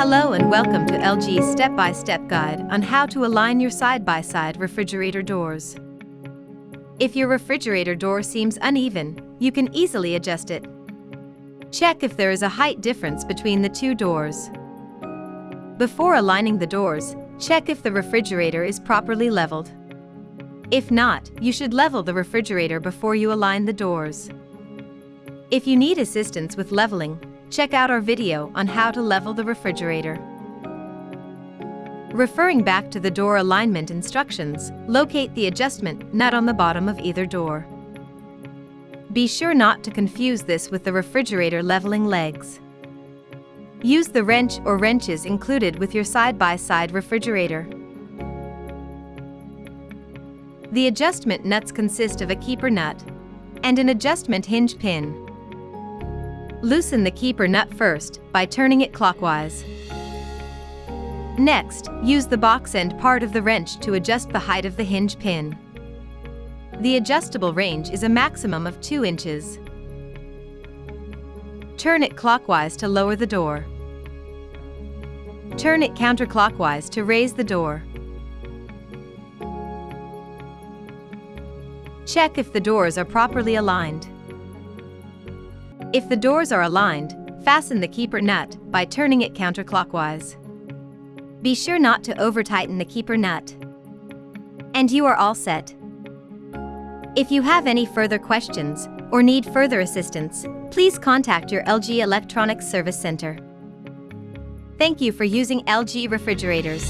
Hello and welcome to LG's step-by-step guide on how to align your side-by-side refrigerator doors. If your refrigerator door seems uneven, you can easily adjust it. Check if there is a height difference between the two doors. Before aligning the doors, check if the refrigerator is properly leveled. If not, you should level the refrigerator before you align the doors. If you need assistance with leveling, check out our video on how to level the refrigerator. Referring back to the door alignment instructions, locate the adjustment nut on the bottom of either door. Be sure not to confuse this with the refrigerator leveling legs. Use the wrench or wrenches included with your side-by-side refrigerator. The adjustment nuts consist of a keeper nut and an adjustment hinge pin. Loosen the keeper nut first by turning it clockwise. Next, use the box end part of the wrench to adjust the height of the hinge pin. The adjustable range is a maximum of 2 inches. Turn it clockwise to lower the door. Turn it counterclockwise to raise the door. Check if the doors are properly aligned. If the doors are aligned, fasten the keeper nut by turning it counterclockwise. Be sure not to over-tighten the keeper nut. And you are all set. If you have any further questions or need further assistance, please contact your LG Electronics Service Center. Thank you for using LG refrigerators.